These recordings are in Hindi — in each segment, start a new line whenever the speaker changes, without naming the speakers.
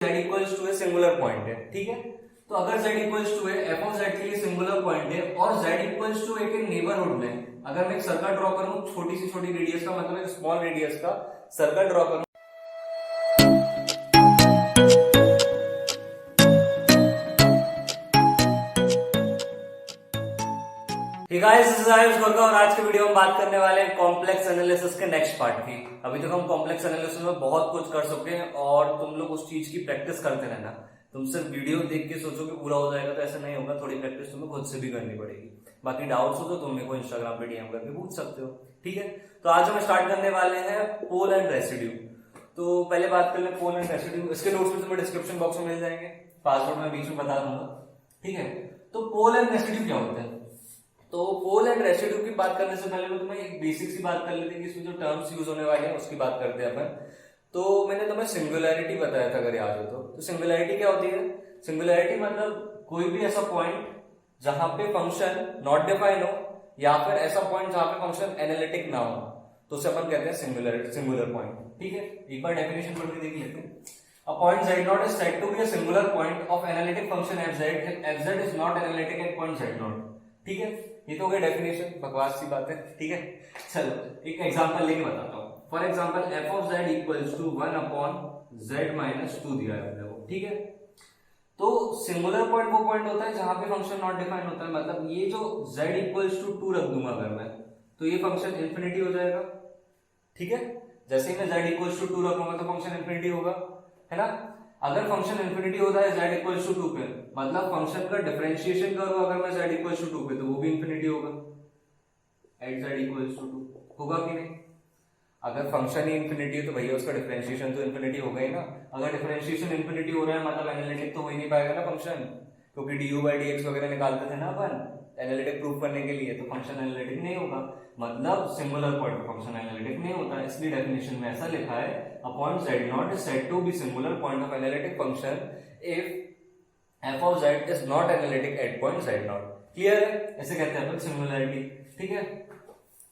z equals to a singular point है, ठीक है। तो अगर z equals to a F of z के लिए सिंगुलर पॉइंट है और z इक्वल्स टू ए के नेबरहुड में अगर मैं एक सर्कल ड्रॉ करूं छोटी सी छोटी रेडियस का, मतलब एक स्मॉल रेडियस का सर्कल ड्रॉ करूं, hey guys, this is Ayush Gorkha और आज के वीडियो में बात करने वाले हैं कॉम्प्लेक्स एनालिसिस के नेक्स्ट पार्ट की। अभी तक हम कॉम्प्लेक्स एनालिसिस में बहुत कुछ कर चुके हैं और तुम लोग उस चीज की प्रैक्टिस करते रहना। तुम सिर्फ वीडियो देख के सोचो कि पूरा हो जाएगा तो ऐसा नहीं होगा, थोड़ी प्रैक्टिस तुम्हें खुद से भी करनी पड़ेगी। बाकी डाउट्स हो तो तुम मेरे को इंस्टाग्राम पे डीएम करके पूछ सकते हो, ठीक है। तो आज हम स्टार्ट करने वाले हैं पोल एंड रेसिड्यू। तो पहले बात कर ले पोल एंड रेसिड्यू। इसके नोट्स भी तुम्हें डिस्क्रिप्शन बॉक्स में मिल जाएंगे, पासवर्ड में बीच में बता दूंगा, ठीक है। तो पोल एंड रेसिड्यू क्या होते हैं? तो पोल एंड रेसिड्यू की बात करने से पहले मैं तुम्हें एक बेसिक सी बात कर लेते हैं कि इसमें जो टर्म्स यूज होने वाले हैं उसकी बात करते हैं अपन। तो मैंने तुम्हें सिंगुलैरिटी बताया था, अगर याद हो तो सिंगुलैरिटी क्या होती है? सिंगुलैरिटी मतलब कोई भी ऐसा पॉइंट जहां पे फंक्शन नॉट डिफाइन हो या फिर ऐसा पॉइंट जहां पे फंक्शन एनालिटिक ना हो, तो उसे अपन कहते हैं सिंगुलर पॉइंट, ठीक है। एक बार डेफिनेशन पढ़ के देख लेते हैं। A point z0 is said to be a singular point of analytic function fz if fz is not analytic at point z0, ठीक है। ये तो हो गया डेफिनेशन, बकवास सी बात है, ठीक है। चलो एक एग्जांपल लेके बताता हूँ। For example f of z equals to 1 upon z minus 2 दिया है वो, ठीक है। तो सिंगुलर पॉइंट वो पॉइंट होता है जहां पे फंक्शन नॉट डिफाइन होता है। मतलब ये जो z इक्वल्स टू 2 रख दूंगा अगर मैं, तो ये फंक्शन इंफिनिटी हो जाएगा, ठीक है। जैसे ही मैं z इक्वल्स टू 2 रखूंगा तो फंक्शन इंफिनिटी होगा, है ना। अगर फंक्शन इंफिनिटी होता है z इक्वल्स टू 2 पे, मतलब फंक्शन का डिफरेंशिएशन करो अगर मैं z इक्वल्स टू 2 पे, तो वो भी इंफिनिटी होगा एट z इक्वल्स टू 2, होगा कि नहीं? अगर फंक्शन ही इंफिनिटी है तो भैया उसका डिफरेंशिएशन तो इंफिनिटी होगा ही ना। अगर डिफरेंशिएशन इंफिनिटी हो रहा है मतलब एनालिटिक तो हो ही नहीं पाएगा ना फंक्शन, क्योंकि du by dx वगैरह निकालते थे ना अपन एनालिटिक प्रूफ करने के लिए, तो फंक्शन एनालिटिक नहीं होगा। मतलब सिंगुलर पॉइंट फंक्शन एनालिटिक नहीं होता, इसलिए डेफिनेशन में ऐसा लिखा है upon z0 is said to be singular point of analytic function if f of z is not analytic at point z0। Clear है? ऐसे कहते हैं अपन सिंगुलैरिटी, ठीक है।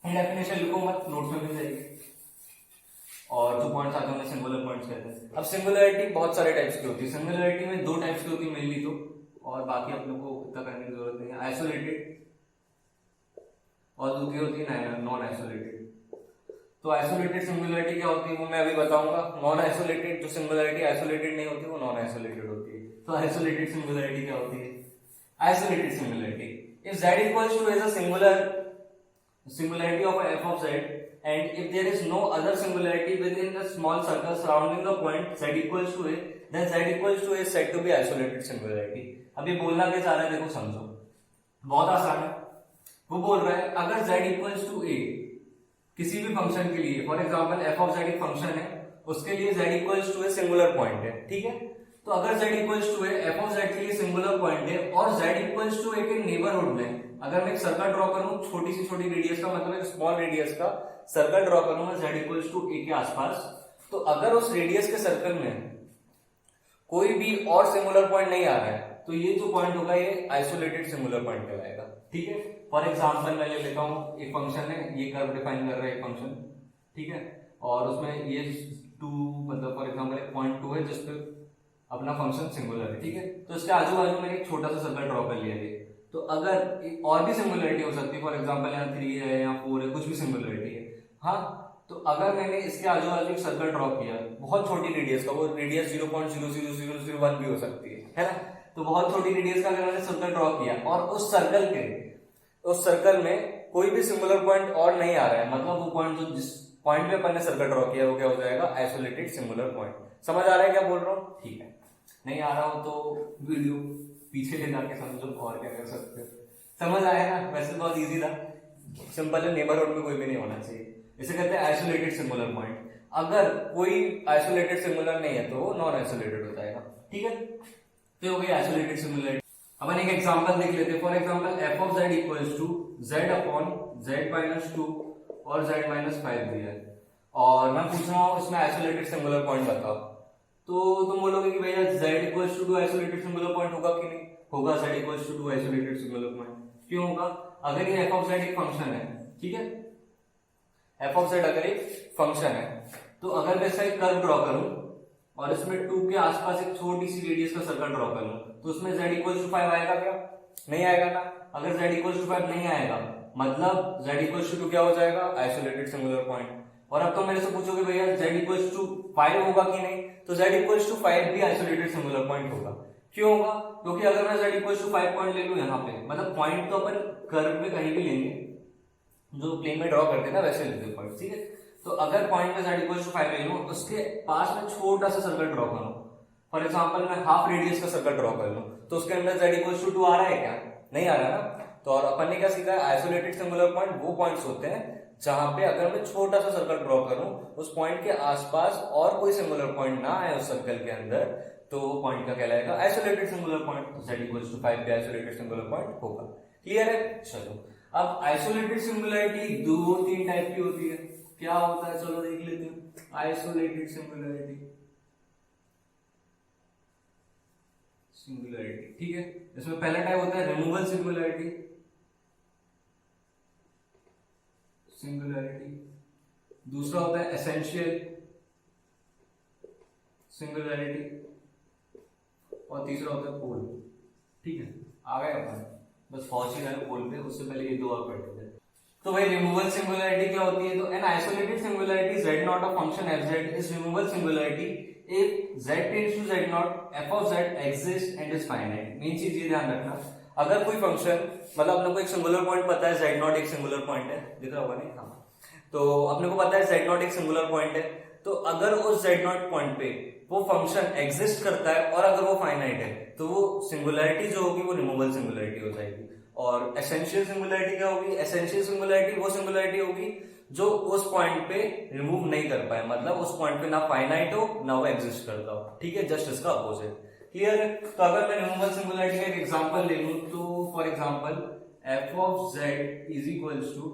डेफिनेशन लिखो मत, नोट्स में मिल जाएगी। और जो पॉइंट्स आते हैं सिंगुलर पॉइंट्स कहते हैं। अब सिंगुलैरिटी बहुत सारे टाइप्स की होती है। सिंगुलैरिटी में दो टाइप्स की होती है मेनली, तो और बाकी आप लोग को इतना करने की जरूरत नहीं है। आइसोलेटेड और दूसरी होती है नॉन आइसोलेटेड। तो आइसोलेटेड सिंगुलैरिटी क्या होती है वो मैं अभी बताऊंगा। नॉन आइसोलेटेड जो सिंगुलैरिटी आइसोलेटेड नहीं होती वो नॉन आइसोलेटेड होती है। तो आइसोलेटेड सिंगुलैरिटी क्या होती है? Isolated singularity if z equals to a singularity of f of z and if there is no other singularity within the small circle surrounding the point z equals to a, then z equals to a is said to be isolated singularity। अब ये बोलना क्या चाह रहा है देखो समझो, बहुत आसान है। वो बोल रहा है अगर z इक्वल्स टू a किसी भी फंक्शन के लिए, for example f of z एक फंक्शन है, उसके लिए z equals to a singular point है, ठीक है। तो अगर z equals to a f of z के लिए सिंगुलर पॉइंट है और z इक्वल्स टू a के नेबरहुड में अगर मैं एक सर्कल ड्रॉ करूं छोटी सी छोटी रेडियस का, मतलब एक स्मॉल रेडियस का सर्कल ड्रॉ करूंगा z इक्वल्स टू a के आसपास, तो अगर उस रेडियस के सर्कल में कोई भी और सिंगुलर पॉइंट नहीं आ रहा है तो ये जो पॉइंट होगा ये आइसोलेटेड सिंगुलर पॉइंट कहलाएगा, ठीक है। फॉर एग्जांपल मैं ले लेता हूं एक फंक्शन है, ये कर्व डिफाइन कर रहा है एक फंक्शन, ठीक है। और उसमें ये 2 मतलब फॉर एग्जांपल एक पॉइंट 2 है जिसपे अपना फंक्शन सिंगुलर है, ठीक है। तो इसके आजू बाजू मैंने एक छोटा सा सर्कल ड्रॉ कर लिया है। तो अगर और भी सिंगुलरिटी हो सकती है, फॉर एग्जांपल यहाँ 3 है या 4 है, कुछ भी सिंगुलरिटी है, हाँ। तो अगर मैंने इसके आजू बाजू एक सर्कल ड्रॉ किया बहुत छोटी रेडियस का, वो रेडियस 0.00001 भी हो सकती है ना। तो बहुत छोटी रेडियस का अगर मैंने सर्कल ड्रॉ किया और उस सर्कल में कोई भी सिंगुलर पॉइंट और नहीं आ रहा है, मतलब वो पॉइंट जो जिस पॉइंट पे अपन ने सर्कल ड्रॉ किया वो क्या हो जाएगा? Isolated singular point. समझ आ रहा है क्या बोल रहा हूँ? ठीक है। नहीं आ रहा हो तो वीडियो पीछे ले जाके समझो और क्या कर सकते हो। समझ आया ना? वैसे बहुत इजी था, सिंपल है। नेबरहुड में कोई भी नहीं होना चाहिए, इसे कहते हैं आइसोलेटेड सिंगुलर पॉइंट। अगर कोई आइसोलेटेड सिंगुलर नहीं है तो वो नॉन आइसोलेटेड हो जाएगा, ठीक है। तो हो गई आइसोलेटेड सिंगुलरिटी। अपन एक एग्जांपल देख लेते हैं। For example f of z equals to z upon z minus 2 और z माइनस 5 दिया है और मैं पूछ रहा हूँ इसमें आइसोलेटेड सिंगुलर पॉइंट बताओ। तो तुम बोलोगे कि भैया z equals to 2 isolated singular point होगा कि नहीं होगा? z equals to 2 isolated singular point क्यों होगा? अगर ये f of z एक फंक्शन है, ठीक है। f of z अगर एक फंक्शन है तो अगर मैं इसका एक कर्व ड्रॉ करूं और इसमें 2 के आसपास एक छोटी सी रेडियस का सर्कल ड्रॉ कर लूं, तो उसमें z इक्वल टू 5 आएगा क्या? नहीं आएगा ना। अगर z इक्वल टू 5 नहीं आएगा मतलब z इक्वल टू क्या हो जाएगा? Isolated singular point. और अब तो मेरे से पूछोगे भैया z इक्वल टू 5 होगा कि नहीं, तो z इक्वल टू 5 भी आइसोलेटेड सिंगुलर पॉइंट होगा। क्यों होगा? क्योंकि अगर मैं z इक्वल टू 5 पॉइंट ले लूं यहाँ पे, मतलब पॉइंट तो अपन कर्व में कहीं भी लेंगे, जो प्लेन में ड्रॉ करते हैं ना वैसे लेते पॉइंट, ठीक है। तो अगर पॉइंट में z इक्वल टू 5 ले लूं, उसके पास में छोटा सा सर्कल ड्रॉ करूं, फॉर एग्जांपल मैं हाफ रेडियस का सर्कल ड्रॉ कर लूं, तो उसके अंदर z इक्वल टू 2 आ रहा है क्या? नहीं आ रहा ना। तो और अपन ने क्या सीखा है? आइसोलेटेड सिंगुलर पॉइंट वो पॉइंट्स होते हैं जहां पे अगर मैं छोटा सा सर्कल ड्रॉ करूं, उस पॉइंट के आसपास और कोई सिंगुलर पॉइंट ना आए उस सर्कल के अंदर, तो वो पॉइंट का कहलाएगा आइसोलेटेड सिंगुलर पॉइंट। तो z इक्वल टू 5 भी आइसोलेटेड सिंगुलर पॉइंट होगा। क्लियर है? चलो अब आइसोलेटेड सिंगुलरिटी 2-3 टाइप की होती है। क्या होता है चलो देख लेते हैं। आइसोलेटेड सिंगुलरिटी, ठीक है। इसमें पहला टाइप होता है रिमूवल सिंगुलरिटी, दूसरा होता है एसेंशियल सिंगुलरिटी, और तीसरा होता है पोल। ठीक है, आ गए अपन, बस पहुंच ही गए पोल पे। उससे पहले ये दो और पढ़ते थे। तो भाई रिमूवल सिंगुलरिटी क्या होती है? तो an isolated singularity z naught of function f(z) is removal singularity if z tends to z naught f of z exists and is finite। मेन चीज ये ध्यान रखना, अगर कोई फंक्शन, मतलब अपने को एक सिंगुलर पॉइंट पता है z नॉट एक सिंगुलर पॉइंट है, दिख रहा होगा नहीं? हाँ, तो अपने को पता है z नॉट एक सिंगुलर पॉइंट है, तो अगर उस z नॉट पॉइंट पे वो फंक्शन एग्जिस्ट करता है और अगर वो फाइनाइट है, तो वो सिंगुलरिटी जो होगी वो रिमूवल सिंगुलरिटी हो जाएगी। और एसेंशियल सिंगुलरिटी क्या होगी? एसेंशियल सिंगुलरिटी वो सिंगुलरिटी होगी जो उस पॉइंट पे रिमूव नहीं कर पाए, मतलब उस पॉइंट पे ना फाइनाइट हो ना वो एग्जिस्ट करता हो। ठीक है, जस्ट इसका अपोजिट। क्लियर है? तो अगर मैं रिमूवल सिंगुलरिटी का एक एग्जांपल ले लूं, तो for example f of z is equals to,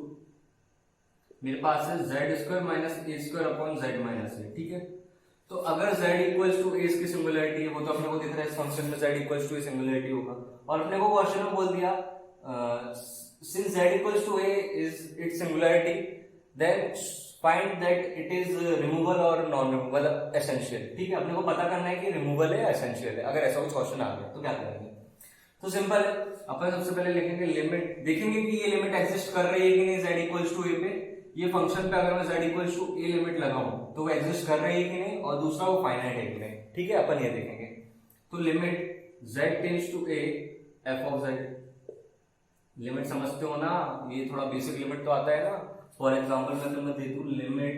मेरे पास है z² minus a² upon z minus a। ठीक है, तो अगर z इक्वल्स टू a की सिंगुलरिटी है, वो तो अपने को दिख रहा है इस फंक्शन में z equals to a singularity होगा। और अपने को क्वेश्चन में बोल दिया since z equals to a is its singularity, then find that it is removable or non-removable essential। ठीक है, अपने को पता करना है कि रिमूवल है या एसेंशियल है। अगर ऐसा कुछ क्वेश्चन आ गया तो क्या करेंगे? तो सिंपल है, अपन सबसे पहले लिखेंगे लिमिट, देखेंगे कि ये लिमिट एग्जिस्ट कर रही है कि नहीं z इक्वल्स टू a पे। ये फंक्शन पे अगर मैं z equals to a limit लगाऊं तो वो एग्जिस्ट कर रही है कि नहीं, और दूसरा वो फाइनाइट है कि नहीं। ठीक है, अपन ये देखेंगे। तो limit z tends to a f of z, limit समझते हो ना? ये थोड़ा बेसिक लिमिट तो आता है ना। फॉर एग्जांपल मैं तुम्हें दे दूं limit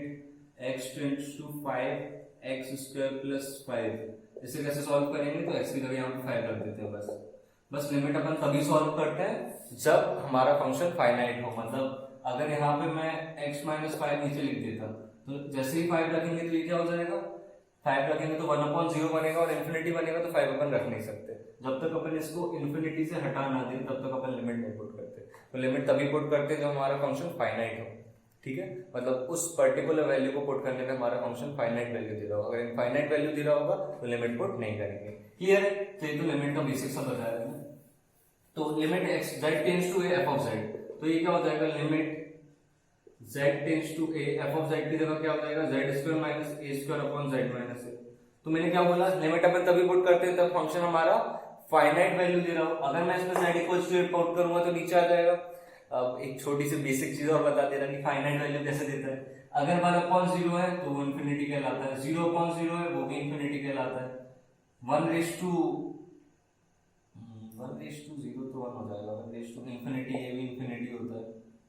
x tends to 5x² plus 5, इसे कैसे सॉल्व करेंगे? तो x की जगह यहाँ पे 5 रख देते हैं। बस लिमिट अपन तभी सॉल्व करते हैं जब हमारा फंक्शन फाइनाइट हो। मतलब अगर यहाँ पे मैं x माइनस 5 नीचे लिख देता, तो जैसे ही 5 रखेंगे तो ये क्या हो जाएगा? 5 रखेंगे तो 1/0 बनेगा, और इन्फिनिटी बनेगा तो 5 अपन रख नहीं सकते। जब तक अपन इसको इन्फिनिटी से हटा ना दें तब तक अपन लिमिट नहीं पुट करते। तो लिमिट तभी पुट करते जब हमारा फंक्शन फाइनाइट हो। ठीक है, मतलब उस पर्टिकुलर वैल्यू को पुट करने पे हमारा फंक्शन फाइनाइट वैल्यू दे रहा होगा। अगर इनफाइनाइट वैल्यू दे रहा होगा तो लिमिट पुट नहीं करेंगे। क्लियर है? तो ये तो लिमिट का बेसिक सा बताया मैंने। तो limit x z tends to a f of z, तो ये क्या हो जाएगा? Limit z tends to a f of z की जगह क्या हो जाएगा? z² minus a² upon z minus a। तो मैंने क्या बोला? लिमिट अपन तभी पुट करते हैं तब फंक्शन हमारा फाइनाइट वैल्यू दे रहा हो। अगर मैं इसमें z equals to a put करूंगा तो नीचे आ जाएगा। अब एक छोटी सी बेसिक चीज और बता दे रहा कि फाइनाइट वैल्यू कैसे देता है। अगर 1/0 है तो वो इन्फिनिटी कहलाता है, 0/0 है वो भी इन्फिनिटी कहलाता है, 1/0 तो 1 हो जाएगा, 1/∞ ये भी इन्फिनिटी होता है।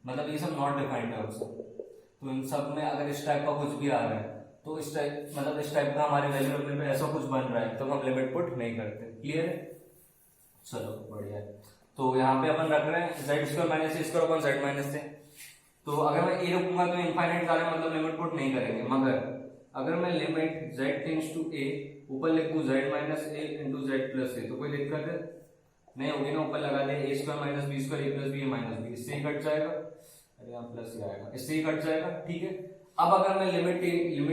मतलब ये सब नॉट डिफाइंड है उससे। तो इन सब में अगर इस टाइप का कुछ भी आ रहा है तो इस टाइप, मतलब इस टाइप का हमारे वैल्यू रखने पे ऐसा कुछ बन रहा है तो हम लिमिट पुट नहीं करते। क्लियर है? चलो बढ़िया है। तो यहाँ पे अपन रख रहे हैं z² minus a² upon z minus a। तो अगर मैं a रखूंगा तो इनफाइनाइट जा रहा है, मतलब लिमिट पुट नहीं करेंगे। मगर अगर मैं limit z tends to a ऊपर लिख दूं z minus a into z plus a, तो कोई दिक्कत है नहीं होगी ना? ऊपर लगा दे a² minus b² a plus b a minus b, इससे ही कट जाएगा। अरे यहाँ प्लस ही आएगा, इससे ही कट जाएगा। ठीक है, अब अगर मैं लिमिट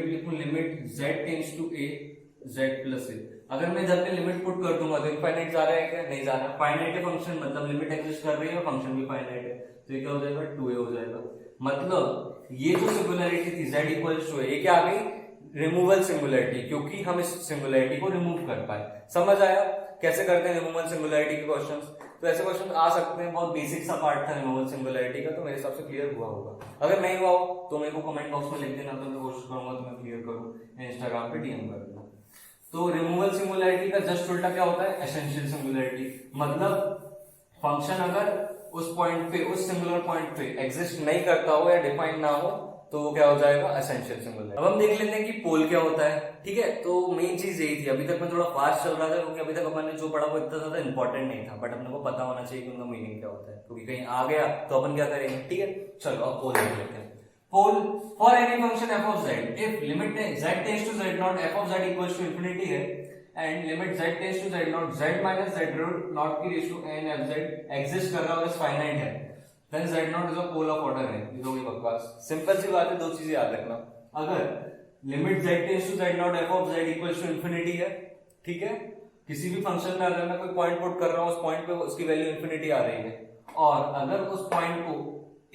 लिखूं limit z tends to a z plus a, अगर मैं जब मैं लिमिट पुट कर दूंगा तो इनफाइनाइट जा रहा है क्या? नहीं जा रहा। फाइनाइट है फंक्शन, मतलब लिमिट एग्जिस्ट कर रही है और फंक्शन भी फाइनाइट है, तो ये क्या हो जाएगा? 2a हो जाएगा। मतलब ये जो सिंगुलरिटी थी z इक्वल्स टू a, ये क्या आ गई? रिमूवल सिंगुलरिटी, क्योंकि हम इस सिंगुलरिटी को रिमूव कर पाए। समझ आया कैसे करते हैं रिमूवल सिंगुलरिटी के क्वेश्चंस? तो ऐसे क्वेश्चन आ सकते हैं, बहुत बेसिक सा पार्ट था रिमूवल सिंगुलरिटी का, तो मेरे हिसाब से क्लियर हुआ होगा। अगर नहीं हुआ हो तो मेरे को कमेंट बॉक्स में लिख देना, तो मैं कोशिश करूंगा तो मैं क्लियर करूं, इंस्टाग्राम पे डीएम कर दूं। तो रिमूवल सिंगुलरिटी का जस्ट उल्टा क्या होता है? Essential singularity. मतलब फंक्शन अगर उस पॉइंट पे, उस सिंगुलर पॉइंट पे एग्जिस्ट नहीं करता हो या डिफाइन ना हो, तो वो क्या हो जाएगा? Essential singularity. अब हम देख लेते हैं कि पोल क्या होता है। ठीक है, तो मेन चीज यही थी। अभी तक मैं थोड़ा फास्ट चल रहा था क्योंकि अभी तक अपन ने जो पढ़ा वो इतना ज्यादा इंपॉर्टेंट नहीं था, बट अपने को पता होना चाहिए कि उनका मीनिंग क्या होता है, क्योंकि कहीं आ गया तो अपन क्या करेंगे। ठीक है, चलो अब पोल देख लेते हैं। Pole for any function f of z, if limit z tends to z naught f of z equals to infinity है, and limit z tends to z naught z minus z naught की ratio n f z exist कर रहा है और फाइनाइट है, then z naught is a pole of order है। ये तो बकवास, सिंपल सी बात है, दो चीजें याद रखना। अगर limit z tends to z naught f of z equals to infinity है, ठीक है, किसी भी फंक्शन में अगर मैं कोई पॉइंट पुट कर रहा हूं, उस पॉइंट पे उसकी वैल्यू इंफिनिटी आ रही है, और अगर उस पॉइंट को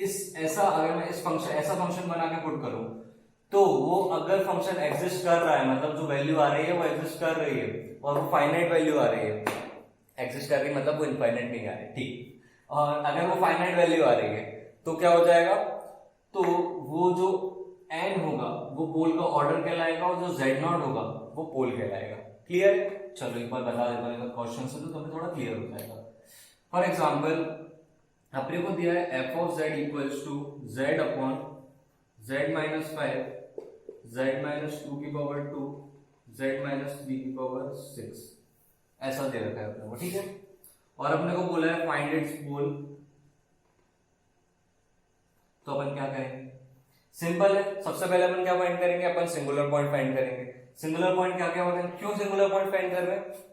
अगर मैं इस फंक्शन ऐसा फंक्शन बना के पुट करूं, तो वो अगर फंक्शन एग्जिस्ट कर रहा है, मतलब जो वैल्यू आ रही है वो एग्जिस्ट कर रही है, और वो फाइनाइट वैल्यू आ रही है, एग्जिस्ट कर रही है मतलब वो इनफाइनाइट नहीं आ रही, ठीक। और अगर वो फाइनाइट वैल्यू आ रही है तो क्या हो जाएगा? तो वो जो n होगा वो पोल का ऑर्डर कहलाएगा, और जो z0 होगा वो पोल कहलाएगा। क्लियर? चलो एक बार बता देता हूँ क्वेश्चन से, तो तुम्हें थोड़ा क्लियर हो जाएगा। फॉर एग्जाम्पल अपने को दिया है f of z equals to z upon z minus 5 z minus 2 की पावर 2 z माइनस 3 की पावर 6, ऐसा दे रखा है अपने को। ठीक है, और अपने को बोला है फाइंड इट्स पोल, तो अपन क्या करेंगे? सिंपल है, सबसे पहले अपन क्या फाइंड करेंगे? अपन सिंगुलर पॉइंट फाइंड करेंगे। सिंगुलर पॉइंट क्या क्या होते हैं? क्यों सिंगुलर पॉइंट फाइंड कर रहे हैं?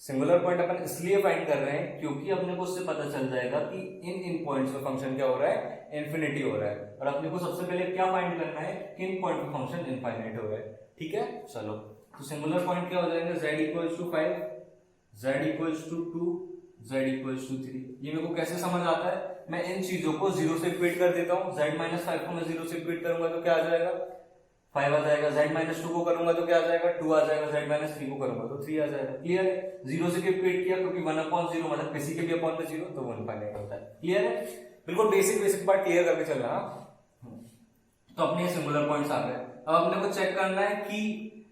सिंगुलर पॉइंट अपन इसलिए फाइंड कर रहे हैं क्योंकि अपने को उससे पता चल जाएगा कि इन पॉइंट्स पे फंक्शन क्या हो रहा है? इन्फिनिटी हो रहा है। और अपने को सबसे पहले क्या फाइंड करना है? कि इन पॉइंट पे फंक्शन इनफाइनाइट हो रहा है। ठीक है, चलो तो सिंगुलर पॉइंट क्या हो जाएंगे? z equals to 5, z equals to 2, z equals to 3। ये मेरे को कैसे समझ आता है? मैं इन चीजों को जीरो से इक्वेट कर देता हूँ। z माइनस 5 को मैं जीरो से इक्वेट करूंगा तो क्या आ जाएगा? 5 आ जाएगा। z माइनस 2 को करूंगा तो क्या आ जाएगा? 2 आ जाएगा। z माइनस 3 को करूंगा तो 3 आ जाएगा। क्लियर है? जीरो से इक्वेट किया क्योंकि 1/0 मतलब किसी के भी अपॉन में जीरो, तो वो इनफाइनाइट होता है। क्लियर है? बिल्कुल बेसिक पार्ट क्लियर करके चलना। तो अपने सिंगुलर पॉइंट्स आ गए। अब अपने को चेक करना है कि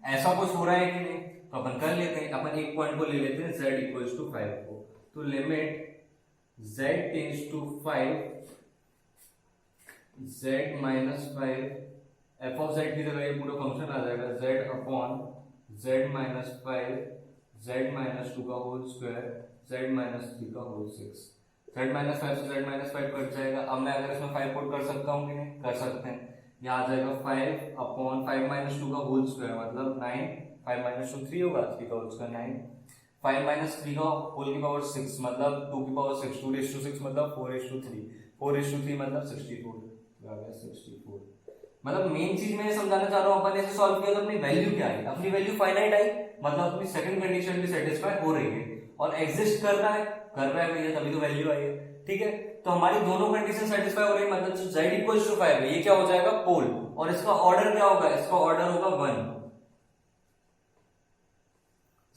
ऐसा कुछ हो रहा है कि नहीं, तो अपन कर लेते हैं। अपन एक पॉइंट को ले लेते हैं z इक्वल्स टू 5 को, तो limit z tends to 5 z minus 5 f of z की जगह ये पूरा फंक्शन आ जाएगा z upon z minus 5 z minus 2 का होल स्क्वायर z माइनस 3 का होल 6। z माइनस 5 से z माइनस 5 कट जाएगा। अब मैं अगर इसमें 5 पुट कर सकता हूँ कि नहीं? कर सकते हैं। यहाँ आ जाएगा 5 अपॉन 5 माइनस 2 का होल स्क्वायर मतलब 9, 5 माइनस 2 3 होगा, 3 का होल स्क्वायर 9, 5 माइनस 3 का होल की पावर 6 मतलब 2 की पावर 6, 2:6 मतलब 4:3, 4:3 मतलब 64, 64। मतलब मेन चीज मैं समझाना चाह रहा हूँ, अपन ऐसे सॉल्व किया तो अपनी वैल्यू क्या आई? अपनी वैल्यू फाइनाइट आई, मतलब अपनी सेकंड कंडीशन भी सेटिस्फाई हो रही है और एग्जिस्ट कर रहा है भैया, तभी तो वैल्यू आई है। ठीक है, तो हमारी दोनों कंडीशन सेटिस्फाई हो रही है, मतलब जो z इक्वल्स टू 5 है ये क्या हो जाएगा? पोल। और इसका ऑर्डर क्या होगा? इसका ऑर्डर होगा 1।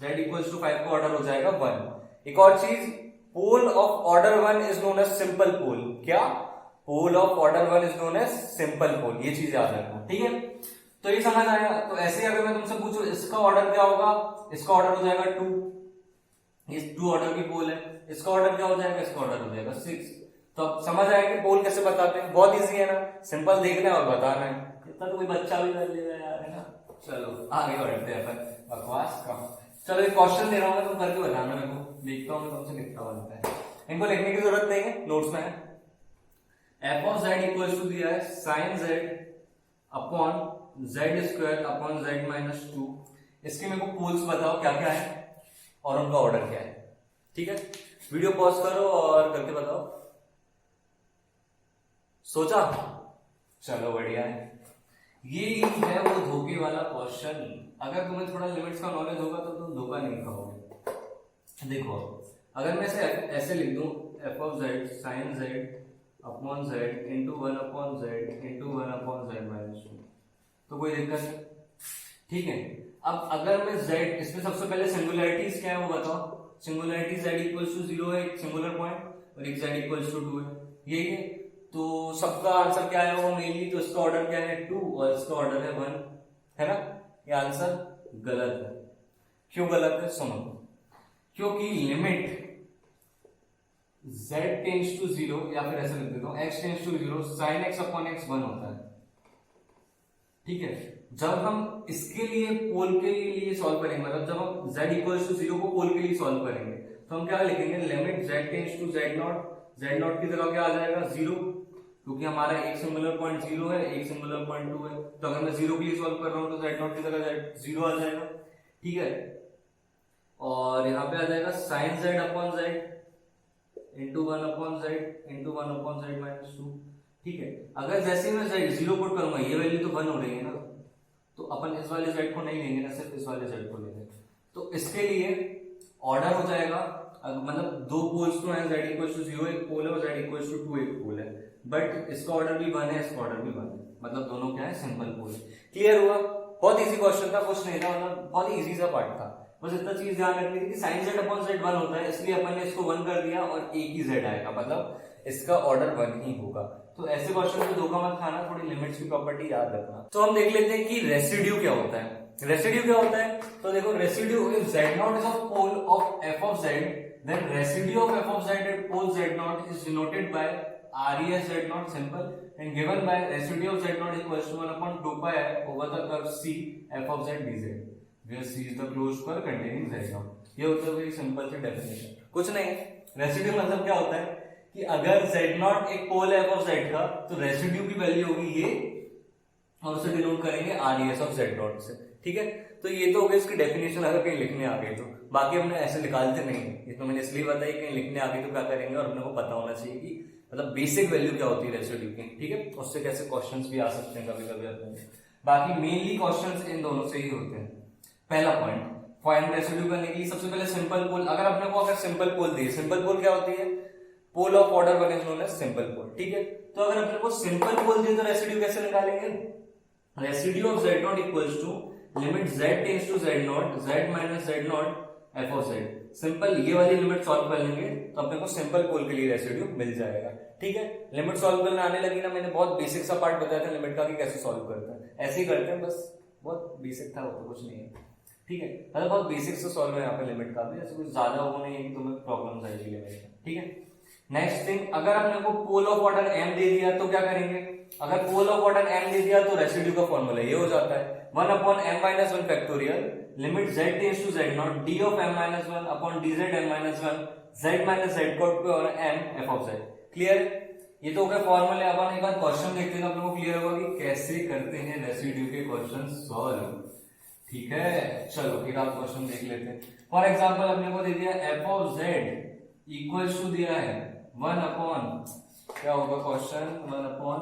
z इक्वल्स टू 5 का ऑर्डर हो जाएगा 1। एक और चीज, pole of order 1 is known as simple pole. क्या? Pole of order 1 is known as simple pole. ये चीज याद रखना। ठीक है, तो ये समझ आया। तो ऐसे अगर मैं तुमसे पूछूं इसका ऑर्डर क्या होगा? इसका ऑर्डर हो जाएगा 2, ये 2 ऑर्डर की पोल है। इसका ऑर्डर क्या हो जाएगा? इसका ऑर्डर हो जाएगा 6। तो अब समझ आएगा कि पोल कैसे बताते हैं। बहुत इजी है ना, सिंपल देखना है और बताना है। इतना तो कोई बच्चा भी कर लेगा यार, है ना। चलो आगे बढ़ते हैं अपन, बकवास का। चलो एक क्वेश्चन दे रहा हूं, तुम करके बताना मेरे को, देखता हूं मैं तुमसे कितना बनता है। इनको लिखने की जरूरत नहीं है, नोट्स में है। f of z equals to दिया है sin z upon z square upon z minus 2। इसके मेरे को पोल्स बताओ क्या क्या है और उनका ऑर्डर क्या है। ठीक है, वीडियो पॉज करो और करके बताओ। सोचा? चलो बढ़िया है। ये है वो धोखे वाला क्वेश्चन। अगर तुम्हें थोड़ा लिमिट्स का नॉलेज होगा तो तुम धोखा नहीं खाओगे। देखो, अगर मैं ऐसे लिख दूं f of z sin z upon z into 1 upon z into 1 upon z minus 2, तो कोई दिक्कत नहीं। ठीक है। अब अगर मैं z, इसमें सबसे पहले सिंगुलरिटीज क्या है वो बताओ। सिंगुलरिटी z इक्वल्स टू 0 है, एक सिंगुलर पॉइंट, और एक z इक्वल्स टू 2 है, यही है। तो सबका आंसर क्या है वो मेनली, तो इसका ऑर्डर क्या है 2 और इसका ऑर्डर है 1, है ना। ये आंसर गलत है। क्यों गलत है सुनो, क्योंकि लिमिट z टेंड्स टू 0, या फिर ऐसे लिख देता हूं x tends to 0 sin x upon x 1 होता है, ठीक है। जब हम इसके लिए पोल के लिए सॉल्व करेंगे, मतलब जब हम z इक्वल्स टू 0 को पोल के लिए सॉल्व करेंगे, तो हम क्या लिखेंगे, limit z tends to z naught की जगह क्या आ जाएगा 0, क्योंकि हमारा एक सिंगुलर पॉइंट 0 है, एक सिंगुलर पॉइंट 2 है, तो अगर मैं 0 के लिए सॉल्व कर रहा हूं तो z नॉट की जगह 0 आ जाएगा, ठीक है। और यहाँ पे आ जाएगा sin z upon z into 1 upon z into 1 upon z minus 2, ठीक है। अगर जैसे मैं z 0 पुट करूंगा, ये वैल्यू तो 1 हो रही है ना, तो अपन इस वाले z को नहीं लेंगे ना, सिर्फ इस वाले z को लेंगे। तो इसके लिए ऑर्डर हो जाएगा, मतलब दो पोल्स तो हैं, z इक्वल्स टू 0 एक पोल है और z इक्वल्स टू 2 एक पोल है, बट इसका ऑर्डर भी 1 है, इसका ऑर्डर भी 1 है, मतलब दोनों क्या है सिंपल पोल है। क्लियर हुआ। बहुत इजी क्वेश्चन था, कुछ नहीं था, मतलब बहुत इजी सा पार्ट था। बस इतना चीज ध्यान रखनी थी कि sin z अपॉन z 1 होता है, इसलिए अपन ने इसको 1 कर दिया और एक ही z आएगा, मतलब इसका ऑर्डर 1 ही होगा। तो ऐसे क्वेश्चन में धोखा मत खाना, थोड़ी लिमिट्स की प्रॉपर्टी याद रखना। तो हम देख लेते हैं कि रेसिड्यू क्या होता है। रेसिड्यू क्या होता है, तो देखो residue, if z0 is a pole of f of z, then residue of f of z at pole z0 is denoted by RES z0 simple and given by residue of z0 equals to 1 upon 2 pi I over the curve C f of z dz, where C is the closed curve containing z0। ये होता है भाई सिंपल सी डेफिनेशन, कुछ नहीं। रेसिड्यू मतलब क्या होता है कि अगर z0 एक पोल है f of z का, तो रेसिड्यू की वैल्यू होगी ये, और उसे डिनोट करेंगे RES of z0 से, ठीक है। तो ये तो हो गई इसकी डेफिनेशन, अगर कहीं लिखने आ गई तो। बाकी हमने ऐसे निकालते नहीं, ये तो मैंने इसलिए बताया कहीं लिखने आ गई तो क्या करेंगे, और अपने को पता होना चाहिए कि मतलब बेसिक वैल्यू क्या होती है रेसिड्यू की, ठीक है। उससे कैसे क्वेश्चंस भी आ सकते हैं कभी कभी अपने। बाकी मेनली क्वेश्चंस इन दोनों से ही होते हैं। पहला पॉइंट, फाइंड रेसिड्यू करने के लिए सबसे पहले सिंपल पोल, अगर अपने को अगर सिंपल पोल दी, सिंपल पोल क्या होती है, pole of order 1 is known as simple pole, ठीक है। तो अगर अपने को सिंपल पोल दी तो रेसिड्यू कैसे निकालेंगे, residue of z0 equals to limit z tends to z0 z minus z0 f of z। Simple ये वाली लिमिट सॉल्व कर लेंगे तो अपने को सिंपल पोल के लिए रेसिड्यू मिल जाएगा, ठीक है। लिमिट सॉल्व करने आने लगी ना, मैंने बहुत बेसिक सा पार्ट बताया था लिमिट का कि कैसे सॉल्व करते हैं, ऐसे ही करते हैं, बस बहुत बेसिक था, वो तो कुछ नहीं है, ठीक है। मतलब बहुत बेसिक से सॉल्व है यहाँ पे लिमिट का भी, ऐसे कुछ ज्यादा वो नहीं है कि तुम्हें प्रॉब्लम आएगी लिमिट में, ठीक है। नेक्स्ट थिंग, अगर अपने को पोल ऑफ ऑर्डर m दे दिया तो क्या करेंगे, अगर पोल ऑफ ऑर्डर m दे दिया तो रेसिड्यू का फॉर्मूला ये हो जाता है 1 upon m minus 1 factorial limit z tends to z0 d of m minus 1 upon dz m minus 1 z minus z cot पे और m f of z। Clear, ये तो हो गया फॉर्मूले। अपन एक बार क्वेश्चन देखते हैं तो अपने को क्लियर होगा कि कैसे करते हैं रेसिड्यू के क्वेश्चन सॉल्व, ठीक है। चलो एक आध क्वेश्चन देख लेते हैं। फॉर एग्जांपल अपने को दे दिया f of z equals to दिया है 1 अपॉन, क्या होगा question, 1 upon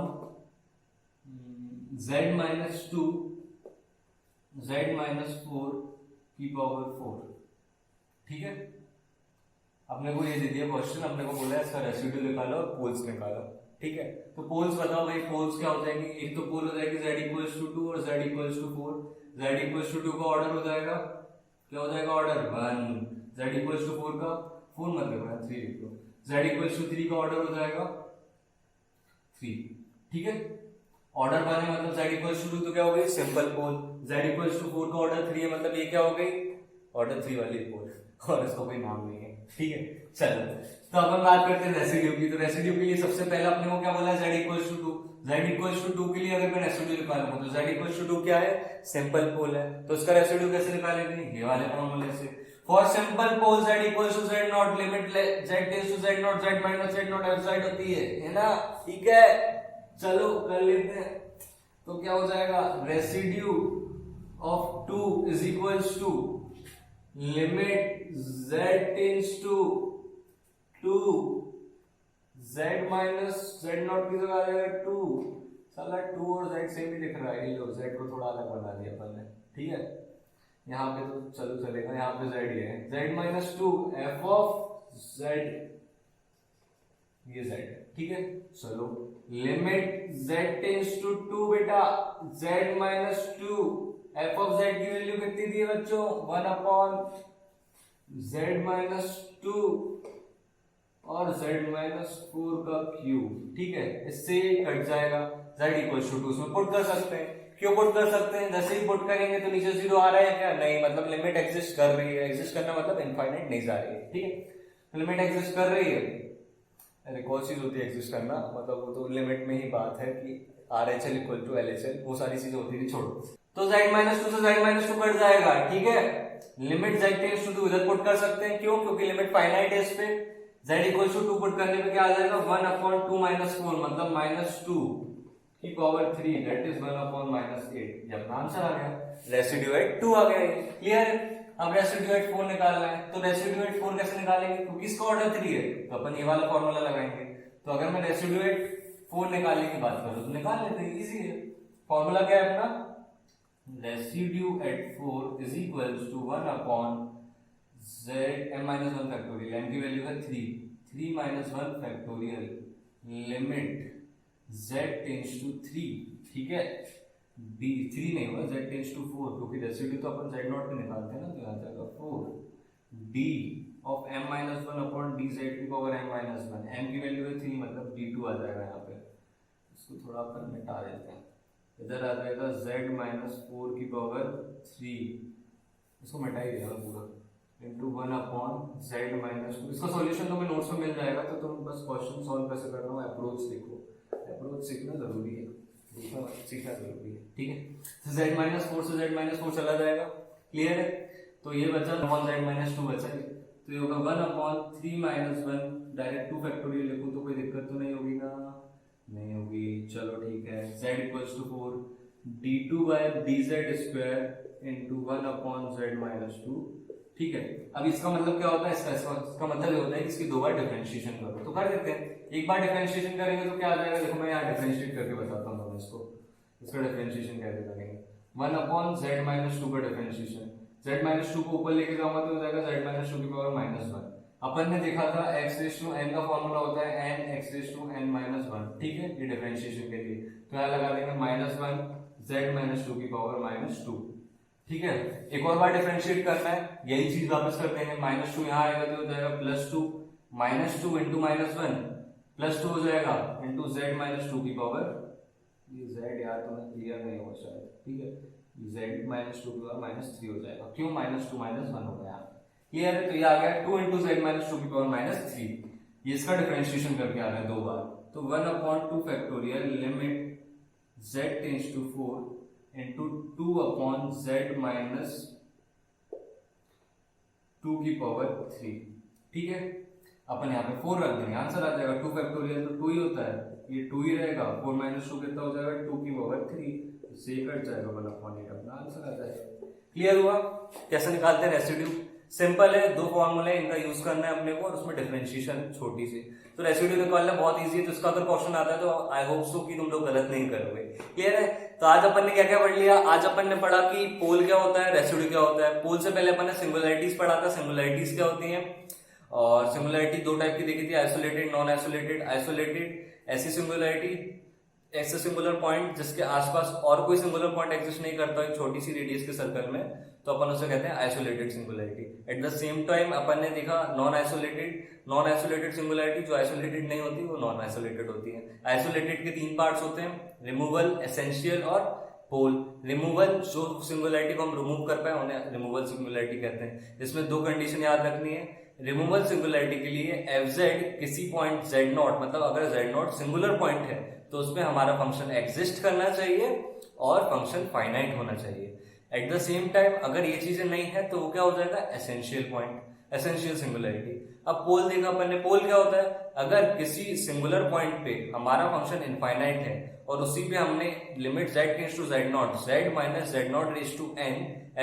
z minus 2 z minus 4 की पावर 4, ठीक है। अपने को ये दे दिया क्वेश्चन, अपने को बोला है इसका रेसिड्यू निकालो और पोल्स निकालो, ठीक है। तो पोल्स बताओ भाई, पोल्स क्या हो जाएंगे, एक तो पोल हो जाएगी z इक्वल्स टू 2 और z equals to 4। z equals to 2 का ऑर्डर हो जाएगा, क्या हो जाएगा ऑर्डर 1, z इक्वल्स टू 4 का 4 मत लिखो 3 लिख लो, z इक्वल्स टू 3 का ऑर्डर हो जाएगा 3, ठीक है। ऑर्डर 1 है मतलब z इक्वल्स टू 2 तो क्या हो गई simple pole, z equals to 4 का ऑर्डर 3 है मतलब ये क्या हो गई ऑर्डर 3 वाली पोल, और इसका कोई नाम नहीं है, ठीक है। चलो तो अब हम बात करते हैं रेसिड्यू की। तो रेसिड्यू के लिए सबसे पहले अपने को क्या बोला है, z equals to 2। z equals to 2 के लिए अगर मैं रेसिड्यू निकालूंगा तो z इक्वल्स टू 2 क्या है, सिंपल पोल है, तो इसका रेसिड्यू कैसे निकालेंगे, ये वाले फॉर्मूले से। For simple pole z equals to z0 limit z tends to z0 z minus z0 f side होती है ना, ठीक है। चलो कर लेते हैं, तो क्या हो जाएगा, residue of 2 is equals to limit z tends to 2 z minus z0 की जगह आ जाएगा 2, साला 2 और z सेम ही दिख रहा है, ये लो z को थोड़ा अलग बना दिया अपन ने, ठीक है। यहाँ पे तो चलो चलेगा, यहाँ पे z ये है z minus 2 f of z ये z, ठीक है। चलो लिमिट z टेंड्स टू 2 बेटा, z minus 2, F of z की वैल्यू कितनी दी है बच्चों, 1 अपॉन z माइनस 2 और z माइनस 4 का क्यूब, ठीक है। इससे कट जाएगा, z इक्वल टू 2 उसमें पुट कर सकते हैं। क्यों पुट कर सकते हैं, जैसे ही पुट करेंगे तो नीचे 0 आ रहा है क्या, नहीं, मतलब लिमिट एग्जिस्ट कर रही है, एग्जिस्ट करना मतलब इनफाइनाइट नहीं जा रही है, ठीक है। लिमिट एग्जिस्ट कर रही है, अरे कौन चीज होती है एग्जिस्ट करना, मतलब वो तो लिमिट में ही बात है कि RHL इक्वल टू LHL, वो सारी चीजें होती थी, छोड़ो। तो z माइनस 2 से z माइनस 2 कट जाएगा, ठीक है। लिमिट z टेंड्स टू 2 इधर पुट कर सकते हैं, क्यों, क्योंकि लिमिट फाइनाइट है इस पे। z इक्वल टू 2 पुट करने पे क्या आ जाएगा, 1 अपॉन 2 माइनस 4, मतलब माइनस 2 की power 3, that is 1 upon minus 8। ये अपना आंसर आ गया, रेसिड्यू एट 2 आ गया, क्लियर है। अब रेसिड्यू एट 4 निकालना है, तो रेसिड्यू एट 4 कैसे निकालेंगे, क्योंकि इसका ऑर्डर 3 है, तो अपन ये वाला फॉर्मूला लगाएंगे। तो अगर मैं रेसिड्यू एट 4 निकालने की बात करूं तो निकाल लेते हैं, इजी है। फॉर्मूला क्या है अपना, residue at 4 is equal to 1 upon z m minus 1 factorial, m की वैल्यू है 3 minus 1 factorial, limit z tends to 3, ठीक है। d 3 नहीं होगा, z टेंड्स टू 4, क्योंकि रेसिड्यू तो अपन z नॉट पे निकालते हैं ना, तो यहाँ जाएगा 4 d of m minus 1 upon dz की पावर m माइनस 1, m की वैल्यू है 3, मतलब d2 आ जाएगा यहाँ पे। इसको थोड़ा अपन मिटा देते हैं, इधर आ जाएगा z माइनस 4 की पावर 3, इसको मिटा ही देगा पूरा, इंटू 1 अपॉन z माइनस 2। इसका सॉल्यूशन तुम्हें नोट्स में मिल जाएगा, तो तुम बस क्वेश्चन सॉल्व कैसे कर रहा हूँ, अप्रोच देखो, अप्रोच सीखना जरूरी है, सीखना जरूरी है, ठीक है। तो z माइनस 4 से z माइनस 4 चला जाएगा, क्लियर है। तो ये बचा अपॉन z माइनस 2 बचा, तो ये होगा 1 अपॉन 3 माइनस 1, डायरेक्ट 2 फैक्टोरियल लिखूं तो कोई दिक्कत तो नहीं होगी ना, नहीं होगी, चलो ठीक है। z equals to 4 d2 by dz square into 1 upon z minus 2, ठीक है। अब इसका मतलब क्या होता है, इसका मतलब ये होता है कि इसकी 2 बार डिफरेंशिएशन करो, तो कर देते हैं। एक बार डिफरेंशिएशन करेंगे तो क्या आ जाएगा, देखो मैं यहाँ डिफरेंशिएट करके बताता हूँ इसको, इसका डिफरेंशिएशन कैसे करेंगे। 1 अपॉन z माइनस 2 का डिफरेंशिएशन, z माइनस 2 को ऊपर लेके जाऊंगा तो हो जाएगा z माइनस 2 की पावर माइनस 1। अपन ने देखा था x रेज़ टू n का फॉर्मूला होता है n x raise to n minus 1, ठीक है, ये डिफरेंशिएशन के लिए। तो यहाँ लगा देंगे माइनस 1 z माइनस 2 की पावर माइनस 2, ठीक है। एक और बार डिफरेंशिएट करना है, यही चीज वापस कर देंगे, माइनस 2 यहाँ आएगा तो हो जाएगा plus 2, minus 2 into minus 1 plus 2 हो जाएगा इंटू z माइनस 2 की पावर, ये z यार तुम्हें क्लियर नहीं होगा शायद, ठीक है, z माइनस 2 की पावर माइनस 3 हो जाएगा, क्यों, माइनस 2 माइनस 1 हो गया, क्लियर है। तो ये आ गया 2 इंटू z माइनस 2 की पावर माइनस 3, ये इसका डिफरेंशिएशन करके आ रहा है 2 बार। तो 1 upon 2 factorial limit z tends to 4 into 2 upon z minus 2 की पावर 3, ठीक है। अपन यहाँ पे 4 रख देंगे, आंसर आ जाएगा 2 फैक्टोरियल तो 2 ही होता है, ये 2 ही रहेगा, 4 माइनस 2 कितना हो जाएगा 2 की पावर 3, इससे कट जाएगा 1 अपॉन 8, अपना आंसर आ जाएगा। क्लियर हुआ कैसे निकालते हैं रेसिड्यू, सिंपल है, 2 फॉर्मूले इनका यूज करना है अपने को, और उसमें डिफरेंशिएशन छोटी सी। तो रेसिड्यू निकालना बहुत इजी है, तो इसका अगर क्वेश्चन आता है तो आई होप सो कि तुम लोग गलत नहीं करोगे, क्लियर है। तो आज अपन ने क्या क्या पढ़ लिया, आज अपन ने पढ़ा कि पोल क्या होता है, रेसिड्यू क्या होता है। पोल से पहले अपन ने सिंगुलैरिटीज पढ़ा था, सिंगुलैरिटीज क्या होती हैं, और सिंगुलैरिटी 2 टाइप की देखी थी, आइसोलेटेड, नॉन आइसोलेटेड। आइसोलेटेड ऐसी सिंगुलैरिटी, ऐसे सिंगुलर पॉइंट जिसके आसपास और कोई सिंगुलर पॉइंट एग्जिस्ट नहीं करता एक छोटी सी रेडियस के सर्कल में, तो अपन उसे कहते हैं isolated singularity. At the same time अपन ने देखा नॉन आइसोलेटेड सिंगुलैरिटी, जो आइसोलेटेड नहीं होती वो नॉन आइसोलेटेड होती है। आइसोलेटेड के 3 पार्ट्स होते हैं, रिमूवल, एसेंशियल और पोल। रिमूवल, जो सिंगुलैरिटी को हम रिमूव कर पाए उन्हें रिमूवल सिंगुलैरिटी कहते हैं। इसमें 2 कंडीशन याद रखनी है। रिमूवल सिंगुलैरिटी के लिए fz किसी पॉइंट z0, मतलब अगर z0 सिंगुलर पॉइंट है तो उसमें हमारा फंक्शन एग्जिस्ट करना चाहिए और फंक्शन फाइनाइट होना चाहिए। एट द सेम टाइम अगर ये चीजें नहीं है तो वो क्या हो जाएगा, एसेंशियल पॉइंट, एसेंशियल सिंगुलैरिटी। अब पोल देखा अपन ने, पोल क्या होता है, अगर किसी सिंगुलर पॉइंट पे हमारा फंक्शन इनफाइनाइट है और उसी पे हमने limit z tends to z0, z minus z0 raise to n,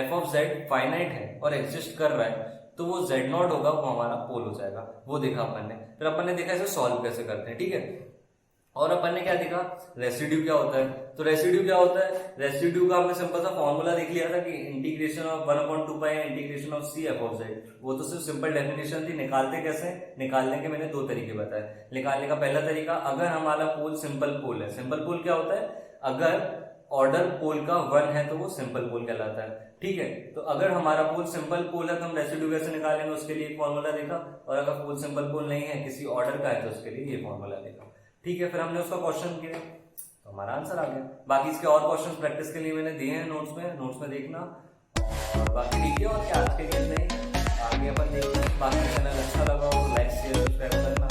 f of z finite है और एग्जिस्ट कर रहा है, तो वो z0 होगा, वो हमारा पोल हो जाएगा। वो देखा अपन ने। फिर अपन ने देखा इसे सॉल्व कैसे करते हैं, ठीक है। और अपन ने क्या देखा, रेसिड्यू क्या होता है। तो रेसिड्यू क्या होता है, रेसिड्यू का हमने सिंपल सा फॉर्मूला देख लिया था कि integration of 1/2 pi integration of C F of Z. वो तो सिर्फ सिंपल डेफिनेशन थी। निकालते कैसे, निकालने के मैंने 2 तरीके बताए। निकालने का पहला तरीका, अगर हमारा पोल सिंपल पोल है, सिंपल पोल क्या होता है, अगर ऑर्डर पोल का 1 है तो वो सिंपल पोल कहलाता है। ठीक है, तो अगर हमारा पोल सिंपल पोल है तो हम रेसिड्यू कैसे निकालेंगे, उसके लिए एक फॉर्मूला देखा। और अगर पोल सिंपल पोल नहीं है, किसी ऑर्डर का है, तो उसके लिए ये फॉर्मूला देखा। ठीक है, फिर हमने उसका क्वेश्चन किया तो हमारा आंसर आ गया। बाकी इसके और क्वेश्चन प्रैक्टिस के लिए मैंने दिए हैं नोट्स में देखना। और बाकी ठीक है, और क्या आज के लिए नहीं, आगे अपन देखते हैं। बाकी चैनल अच्छा लगा हो तो लाइक शेयर सब्सक्राइब करना।